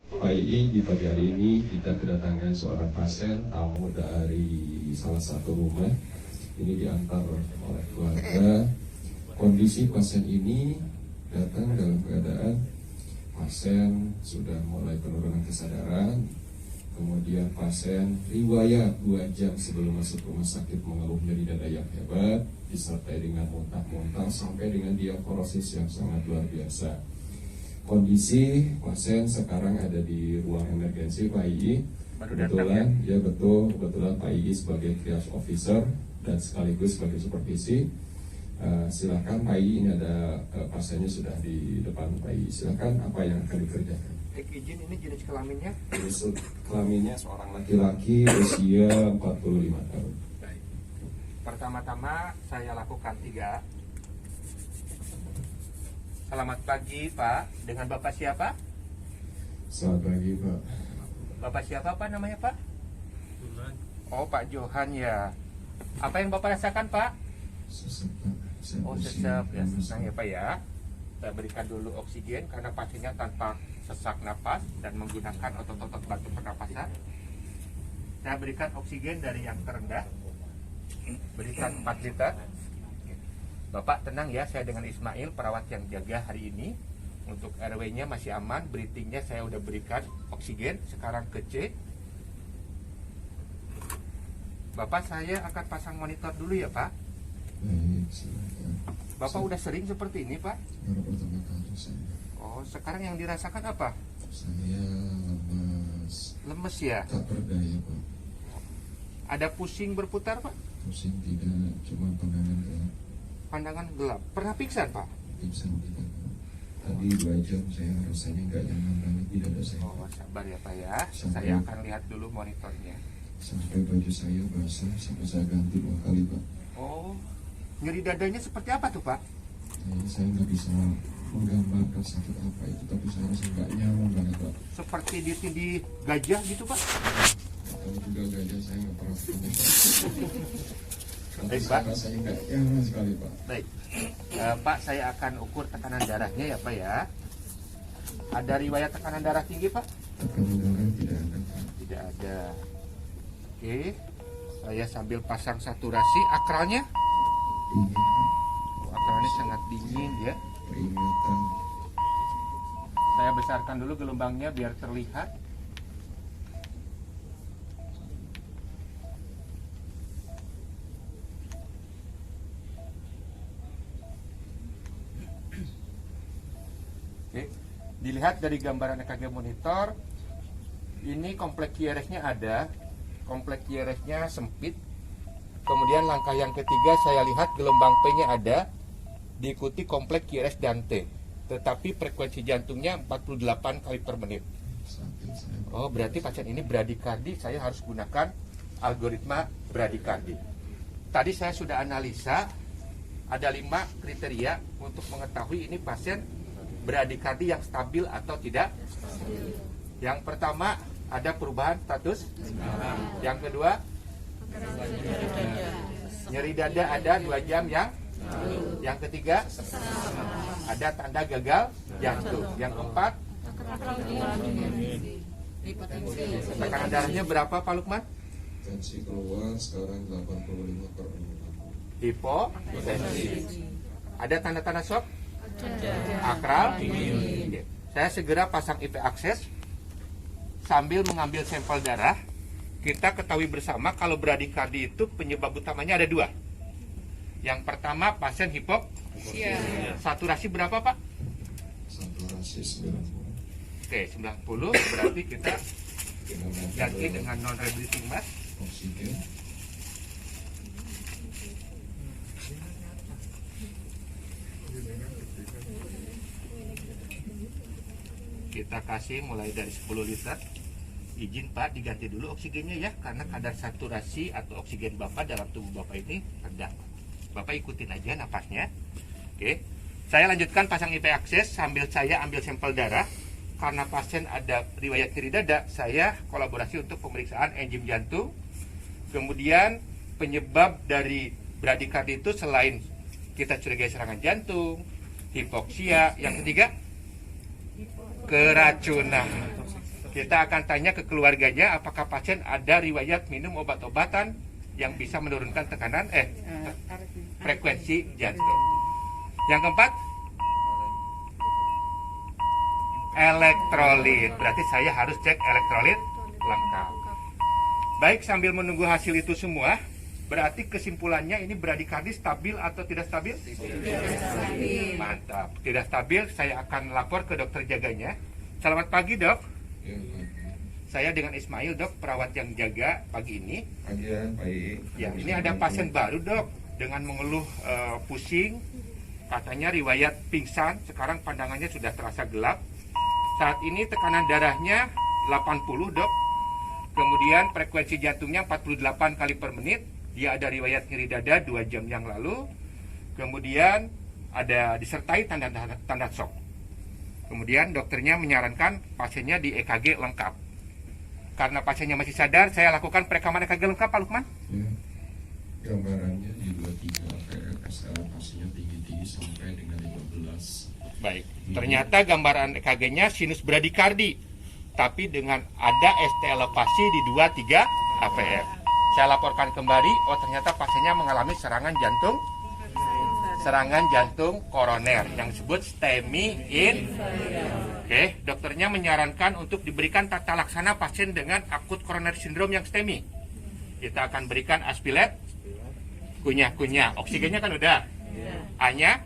Pak II, di pagi hari ini kita kedatangan seorang pasien tamu dari salah satu rumah. Ini diantar oleh keluarga. Kondisi pasien ini datang dalam keadaan pasien sudah mulai penurunan kesadaran. Kemudian pasien riwayat 2 jam sebelum masuk rumah sakit mengeluh nyeri dada yang hebat, disertai dengan muntah-muntah sampai dengan diaporosis yang sangat luar biasa. Kondisi pasien sekarang ada di ruang emergensi Pak II. Kebetulan, ya betul, kebetulan Pak II sebagai triage officer dan sekaligus sebagai supervisi. Silakan Pak II, ini ada pasiennya sudah di depan Pak II. Silakan, apa yang akan dikerjakan? Izin, ini jenis kelaminnya? Jenis kelaminnya seorang laki-laki usia 45 tahun. Baik. Pertama-tama saya lakukan 3. Selamat pagi Pak, dengan Bapak siapa? Selamat pagi Pak. Bapak siapa Pak namanya Pak? Oh Pak Johan ya. Apa yang Bapak rasakan Pak? Sesak Pak. Oh sesak ya, senang ya Pak ya. Saya berikan dulu oksigen karena pasiennya tanpa sesak napas dan menggunakan otot-otot bantu pernapasan. Saya berikan oksigen dari yang terendah, berikan 4 liter. Bapak tenang ya, saya dengan Ismail perawat yang jaga hari ini. Untuk RW-nya masih aman, breathing-nya saya udah berikan oksigen. Sekarang ke C. Bapak, saya akan pasang monitor dulu ya Pak. Baik, silakan. Bapak udah sering seperti ini Pak? Baru pertama kali saya. Oh, sekarang yang dirasakan apa? Saya lemas. Lemes ya? Tak berdaya Pak. Ada pusing berputar Pak? Pusing tidak, cuma pandangan gelap. Pandangan gelap. Pernah pingsan Pak? Pingsan tidak Pak. Tadi 2 jam saya rasanya nggak nyaman banget di dada saya. Oh, sabar ya Pak ya. Sampai- Saya akan lihat dulu monitornya. Sampai baju saya basah, sampai saya ganti 2 kali Pak. Oh, nyeri dadanya seperti apa tuh Pak? Saya nggak bisa menggambarkan sakit apa itu, tapi saya rasa nggak nyaman banget Pak. Seperti ditindih gajah gitu Pak? Kalau juga gajah saya nggak pernah punya Pak. Tapi Baik, saya Pak. rasanya nggak nyaman sekali Pak. Baik. Pak, saya akan ukur tekanan darahnya ya Pak ya. Ada riwayat tekanan darah tinggi Pak? Tekanan darah tidak ada Pak. Tidak ada. Oke. Saya sambil pasang saturasi. Akralnya? Dingin Pak. Oh, akralnya sangat dingin ya. Peringatan. Saya besarkan dulu gelombangnya biar terlihat. Oke. Dilihat dari gambaran EKG monitor, ini kompleks QRS-nya ada, kompleks QRS-nya sempit. Kemudian langkah yang ketiga saya lihat gelombang P-nya ada, diikuti kompleks QRS dan T. Tetapi frekuensi jantungnya 48 kali per menit. Sakit saya Pak. Oh, berarti pasien ini bradikardi, saya harus gunakan algoritma bradikardi. Tadi saya sudah analisa, ada 5 kriteria untuk mengetahui ini pasien bradikardi yang stabil atau tidak. Yang pertama, ada perubahan status. Yang kedua, nyeri dada ada 2 jam yang ketiga, ada tanda gagal jantung. Yang keempat, tekanan darahnya berapa Pak Lukman? Tensi keluar sekarang 85/60. Hipotensi. Ada tanda-tanda shock? Akral? Oke. Saya segera pasang IP akses sambil mengambil sampel darah. Kita ketahui bersama kalau bradikardi itu penyebab utamanya ada 2. Yang pertama pasien hipoksia. Saturasi berapa Pak? Saturasi 90. Oke, 90 berarti kita ganti dengan non-rebreathing mask. Oksigen. Kita kasih mulai dari 10 liter. Izin Pak diganti dulu oksigennya ya, karena kadar saturasi atau oksigen Bapak dalam tubuh Bapak ini rendah. Bapak ikutin aja napasnya. Oke. Saya lanjutkan pasang IP akses sambil saya ambil sampel darah. Karena pasien ada riwayat nyeri dada, saya kolaborasi untuk pemeriksaan enzim jantung. Kemudian penyebab dari bradikardi itu selain kita curigai serangan jantung, hipoksia, yang ketiga keracunan. Kita akan tanya ke keluarganya apakah pasien ada riwayat minum obat-obatan yang bisa menurunkan tekanan frekuensi jantung. Yang keempat, elektrolit. Berarti saya harus cek elektrolit lengkap. Baik, sambil menunggu hasil itu semua, berarti kesimpulannya ini bradikardi stabil atau tidak stabil? Tidak stabil. Mantap. Tidak stabil, saya akan lapor ke dokter jaganya. Selamat pagi, Dok. Saya dengan Ismail, Dok, perawat yang jaga pagi ini. Baik. Ya, ini ada pasien baru, Dok, dengan mengeluh pusing. Katanya riwayat pingsan, sekarang pandangannya sudah terasa gelap. Saat ini tekanan darahnya 80, Dok. Kemudian frekuensi jantungnya 48 kali per menit. Dia ada riwayat nyeri dada 2 jam yang lalu. Kemudian ada disertai tanda shock. Kemudian dokternya menyarankan pasiennya di EKG lengkap. Karena pasiennya masih sadar, saya lakukan perekaman EKG lengkap, Pak Lukman. Ya. Gambarannya di 23 PFSL pasiennya tinggi-tinggi sampai dengan 15. Baik, ternyata gambaran EKG-nya sinus bradikardi, tapi dengan ada ST elevasi di 23 AVF. Saya laporkan kembali, oh ternyata pasiennya mengalami serangan jantung koroner yang disebut STEMI inferior. Oke, dokternya menyarankan untuk diberikan tata laksana pasien dengan akut coronary syndrome yang STEMI. Kita akan berikan aspilet, kunyah-kunyah. Oksigennya kan udah. A-nya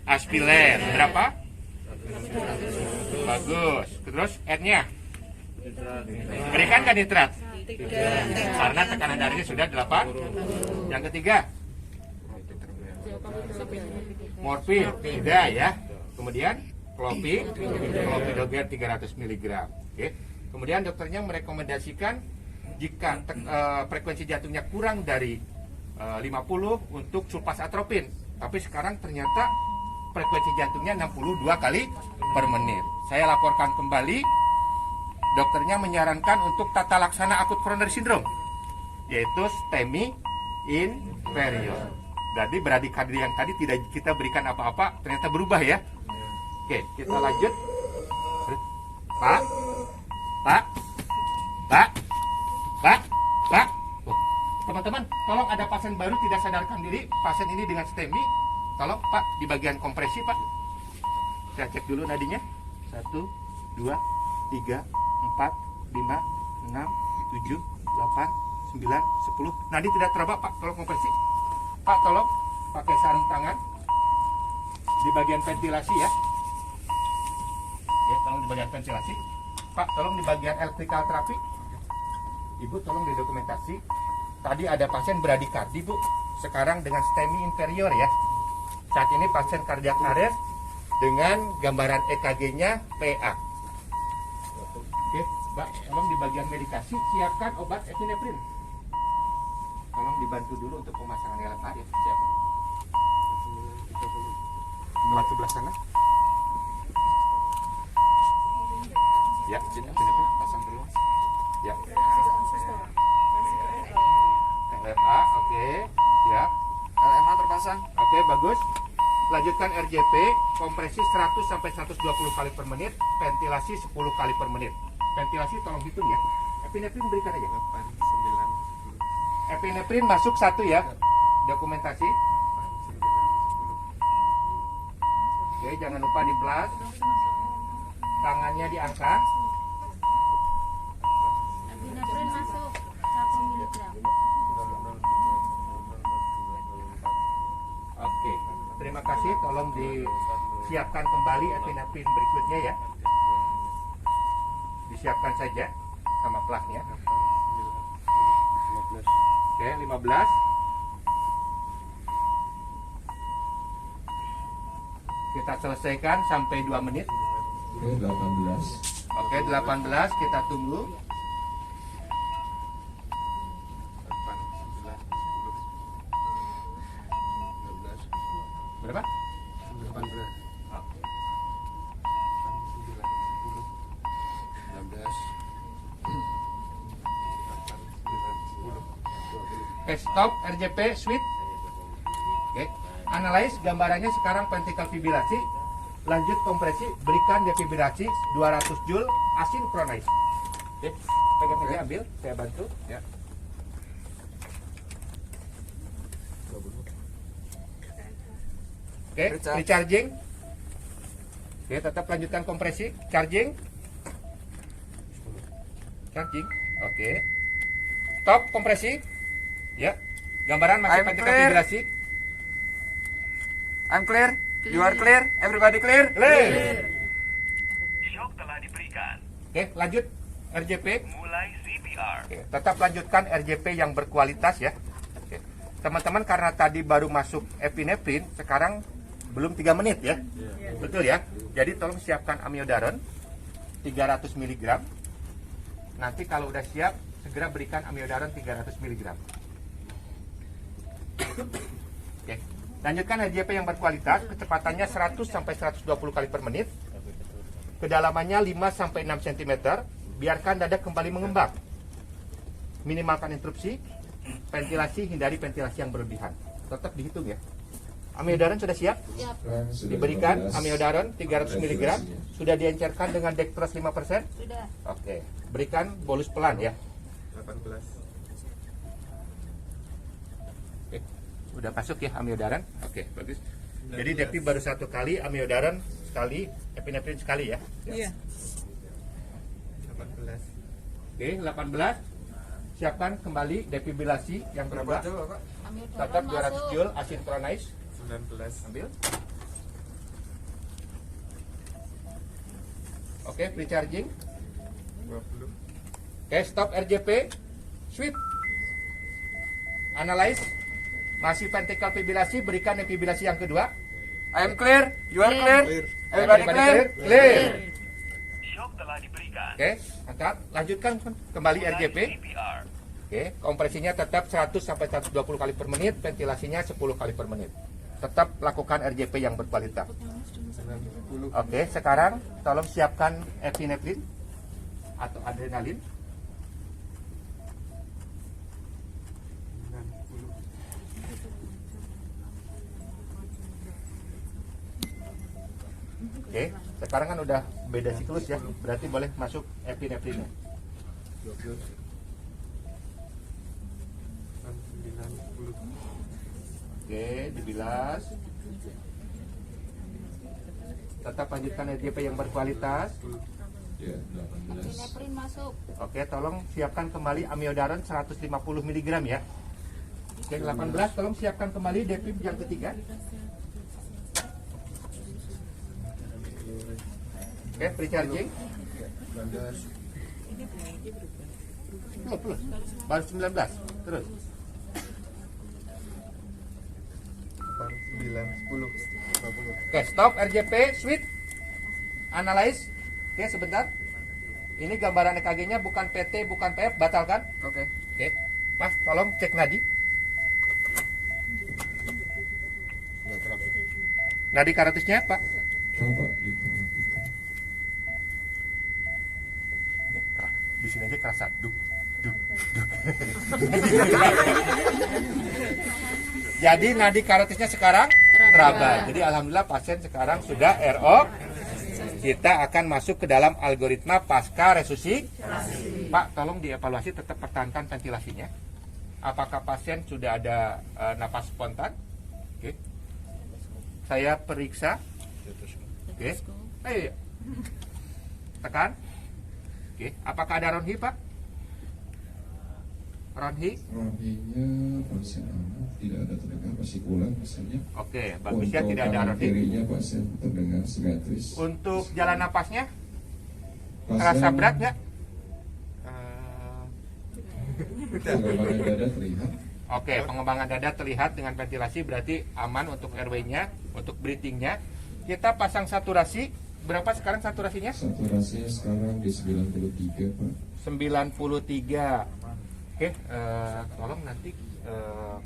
aspilet berapa? Bagus. Terus N-nya? Berikan kan nitrat? Karena tekanan darahnya sudah 8. Yang ketiga? Morfin, tidak ya. Kemudian clopidogrel 300 mg. Oke. Kemudian dokternya merekomendasikan jika frekuensi jantungnya kurang dari 50 untuk sulfas atropin. Tapi sekarang ternyata frekuensi jantungnya 62 kali per menit. Saya laporkan kembali, dokternya menyarankan untuk tata laksana akut coronary syndrome, yaitu STEMI inferior. Jadi bradikardi yang tadi tidak kita berikan apa-apa, ternyata berubah ya. Oke, kita lanjut. Pak. Oh, teman-teman, tolong ada pasien baru tidak sadarkan diri. Pasien ini dengan STEMI. Tolong Pak, di bagian kompresi Pak. Saya cek dulu nadinya. 1, 2, 3, 4, 5, 6, 7, 8, 9, 10. Nadi tidak teraba Pak, tolong kompresi. Pak, tolong pakai sarung tangan di bagian ventilasi ya. Ya, tolong di bagian ventilasi. Pak, tolong di bagian electrical therapy. Ibu, tolong didokumentasi. Tadi ada pasien bradikardi, Bu. Sekarang dengan STEMI inferior ya. Saat ini pasien cardiac arrest dengan gambaran EKG-nya PA. Oke, Mbak, tolong di bagian medikasi siapkan obat epinefrin. Tolong dibantu dulu untuk pemasangan LFA ya. Siap. Melalui sebelah sana. Ya, sini epinefrin pasang dulu. Ya. LFA, oke. Ya. LMA terpasang. Oke, bagus. Lanjutkan RJP, kompresi 100 sampai 120 kali per menit, ventilasi 10 kali per menit. Ventilasi tolong hitung ya. Epinefrin berikan aja. 8, 9, Epinefrin masuk 1 ya. Dokumentasi. Oke, jangan lupa di plus. Tangannya diangkat. Epinefrin masuk 1 mg. Oke, terima kasih. Tolong disiapkan kembali epinefrin berikutnya ya. Disiapkan saja sama plusnya. Oke, 15. Kita selesaikan sampai 2 menit. Oke, 18. Oke, 18 kita tunggu. 8, 9, 10, 12, Berapa? 18, Oke. 9, 10, 16, 8, 9, 10, 20. Oke, stop RJP switch. Oke. Analyze gambarannya sekarang ventricle fibrillasi. Lanjut kompresi, berikan defibrillasi 200 Joule asinkronis. Oke, pegang aja, ambil, saya bantu. Ya. Oke, recharging. Oke, tetap lanjutkan kompresi, charging. Charging. Oke. Stop kompresi. Ya. Gambaran masih I'm penting clear. vibrasi. I'm clear. You are clear. Everybody clear. Clear. Shock telah diberikan. Oke, lanjut RJP. Mulai CPR. Oke, tetap lanjutkan RJP yang berkualitas ya. Oke. Teman-teman, karena tadi baru masuk epinefrin, sekarang belum 3 menit ya. Betul ya. Jadi tolong siapkan amiodaron 300 mg. Nanti kalau udah siap, segera berikan amiodaron 300 mg. Oke. Lanjutkan RJP yang berkualitas, kecepatannya 100 sampai 120 kali per menit. Kedalamannya 5 sampai 6 cm. Biarkan dada kembali mengembang. Minimalkan interupsi. Ventilasi, hindari ventilasi yang berlebihan. Tetap dihitung ya. Amiodaron sudah siap? Siap. Sudah Diberikan 15. amiodaron 300 mg. Sudah diencerkan dengan dextrose 5%. Sudah. Oke. Berikan bolus pelan ya. 18. Oke. Udah masuk ya amiodaron? Oke, bagus. Jadi Depi baru 1 kali, amiodaron sekali, epinefrin sekali ya. Iya. 18. Oke, 18. Siapkan kembali defibrillasi yang Berapa kedua. jauh, Pak? Amiodaron Tetap 200 masuk. joule asynchronize. 19. Ambil. Oke, pre-charging. 20. Oke, stop RJP. Sweep. Analyze. Masih ventricle fibrillasi, berikan defibrillasi yang kedua. I am clear. You are clear. Clear. Everybody clear. Clear. Shock telah diberikan. Oke, angkat. Lanjutkan kembali Mulai RJP. CPR. Oke, kompresinya tetap 100 sampai 120 kali per menit, ventilasinya 10 kali per menit. Tetap lakukan RJP yang berkualitas. 90. Oke, sekarang tolong siapkan epinefrin atau adrenalin. 90. Oke, sekarang kan udah beda siklus ya, berarti boleh masuk epinefrinnya. 20. 90. Oke, dibilas. Tetap lanjutkan RJP yang berkualitas. Ya, 18. Epinefrin masuk. Oke, tolong siapkan kembali amiodaron 150 mg ya. Oke, 18, tolong siapkan kembali defib yang ketiga. Oke, pre-charging. 19. Belum. Baru 19. Terus. 9. 10. 20. Oke, stop RJP, switch. Analyze. Oke, sebentar. Ini gambaran EKG-nya bukan PT, bukan PF, batalkan. Oke. Oke. Mas, tolong cek nadi. Nadi karotisnya, Pak. Coba diperhatikan. Di sini aja kerasa duk, duk, duk. Jadi nadi karotisnya sekarang teraba. Jadi alhamdulillah pasien sekarang sudah RO. Kita akan masuk ke dalam algoritma pasca resusitasi. Pak, tolong dievaluasi, tetap pertahankan ventilasinya. Apakah pasien sudah ada napas spontan? Oke. Saya periksa. Oke. Ayo. Tekan. Oke. Apakah ada ronhi, Pak? Ronhi? Rohinya pasien aman, tidak ada terdengar pasikulan misalnya. Oke, bagusnya tidak ada kanan ronhi. kirinya pasien terdengar simetris. Untuk jalan napasnya, Pasien terasa berat nggak? pengembangan dada terlihat. Oke, pengembangan dada terlihat dengan ventilasi, berarti aman untuk airway-nya, untuk breathing-nya. Kita pasang saturasi, berapa sekarang saturasinya? Saturasinya sekarang di 93, Pak. 93. Oke, tolong nanti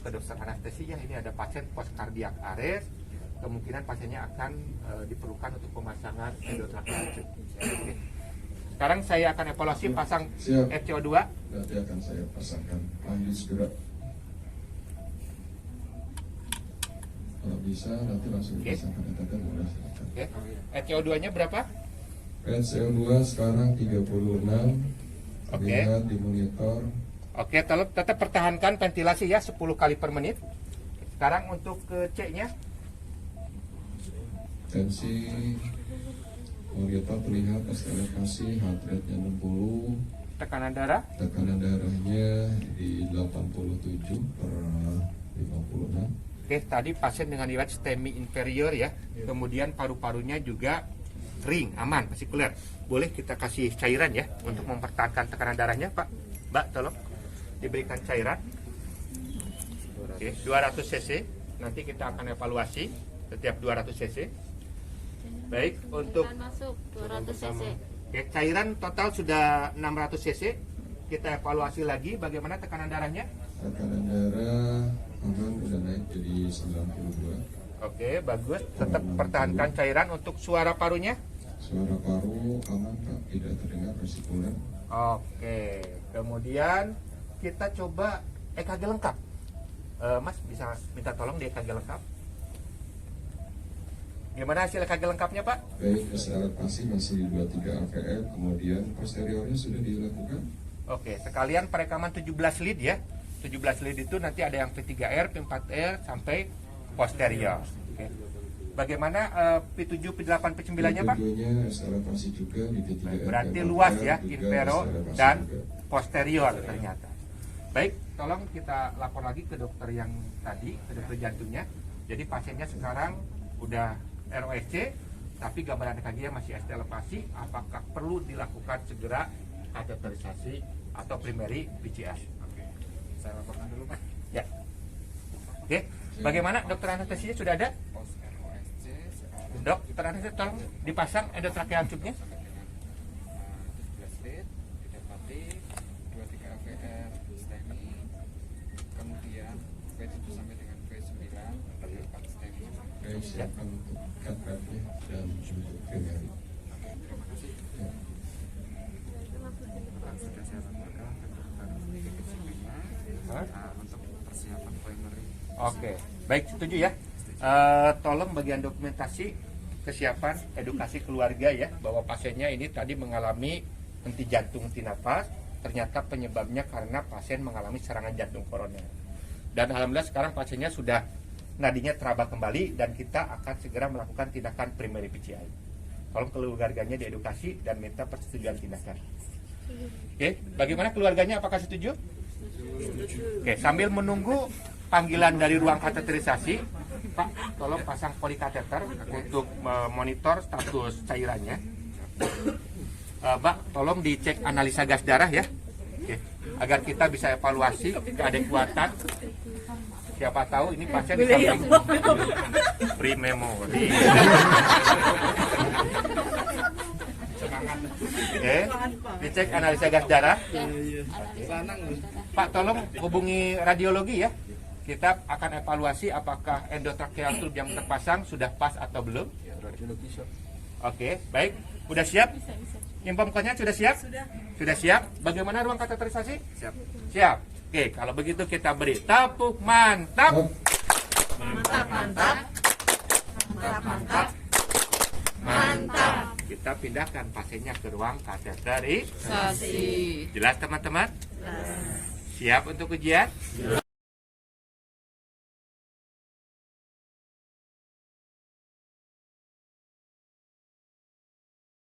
ke dokter anestesi ya. Ini ada pasien post cardiac arrest. Kemungkinan pasiennya akan diperlukan untuk pemasangan endotracheal. Oke. Sekarang saya akan evaluasi pasang Siap. FCO2. Nanti akan saya pasangkan. Lanjut segera. Kalau bisa nanti langsung Oke. dipasangkan data boleh silakan. Oke. FCO2-nya berapa? NCO2 sekarang 36, Oke. Lihat di monitor. Oke, tolong tetap pertahankan ventilasi ya 10 kali per menit. Sekarang untuk ke C-nya. Tensi monitor terlihat elevasi, heart rate-nya 60, Tekanan darah. tekanan darahnya di 87 per 56. Oke, tadi pasien dengan riwayat STEMI inferior ya. Kemudian paru-parunya juga kering, aman, masih clear. Boleh kita kasih cairan ya untuk mempertahankan tekanan darahnya, Pak. Mbak, tolong diberikan cairan. Oke, 200 cc. Nanti kita akan evaluasi setiap 200 cc. Baik, untuk Masuk 200 cc. oke, cairan total sudah 600 cc. Kita evaluasi lagi bagaimana tekanan darahnya. Tekanan darah aman, udah naik jadi 92. Oke, bagus. Tetap pertahankan cairan. Untuk suara parunya. Suara paru aman Pak, tidak terdengar resikuler. Oke, kemudian kita coba EKG lengkap. Mas bisa minta tolong di EKG lengkap. Gimana hasil EKG lengkapnya, Pak? Baik, elevasi masih 23 AVM, kemudian posteriornya sudah dilakukan. Oke, sekalian perekaman 17 lead ya. 17 lead itu nanti ada yang P3R, P4R sampai posterior. Oke. Bagaimana P7, P8, P9-nya, Pak? Videonya elevasi juga di T3R. Berarti P4R luas ya, juga impero elevasi dan juga. posterior ternyata. Baik, tolong kita lapor lagi ke dokter yang tadi, ke dokter jantungnya. Jadi pasiennya sekarang udah ROSC, tapi gambaran EKG-nya masih ST elevasi. Apakah perlu dilakukan segera kateterisasi atau primary PCS? Oke, saya laporkan dulu, Pak. Ya. Oke, bagaimana dokter anestesinya sudah ada? Dok, dokter anestesi tolong dipasang endotracheal tube-nya. didapati 23 AVR STEMI, kemudian V7 sampai dengan V9 terdapat STEMI. Baik, siapkan untuk cut-nya dan untuk primary. Sudah saya laporkan ke dokter untuk persiapan primary. Oke, baik, setuju ya. Tolong bagian dokumentasi kesiapan edukasi keluarga ya, bahwa pasiennya ini tadi mengalami henti jantung, henti nafas. Ternyata penyebabnya karena pasien mengalami serangan jantung koroner. Dan alhamdulillah sekarang pasiennya sudah nadinya teraba kembali dan kita akan segera melakukan tindakan primary PCI. Tolong keluarganya diedukasi dan minta persetujuan tindakan. Oke, bagaimana keluarganya? Apakah setuju? Oke, sambil menunggu panggilan dari ruang kateterisasi, Pak, tolong pasang polikateter untuk memonitor status cairannya. Pak, tolong dicek analisa gas darah ya. Oke, agar kita bisa evaluasi keadekuatan. Siapa tahu ini pasien di samping pre-memory. Oke, dicek analisa gas darah. Pak, tolong hubungi radiologi ya. Kita akan evaluasi apakah endotracheal tube yang terpasang sudah pas atau belum. Oke, baik. Sudah siap? Infom kodenya sudah siap? Sudah siap. Bagaimana ruang kateterisasi? Siap. Siap. Oke, kalau begitu kita beri tepuk mantap. Mantap, mantap. Mantap, mantap. Mantap. Kita pindahkan pasiennya ke ruang kateterisasi. Sasi. Jelas teman-teman? Siap untuk ujian?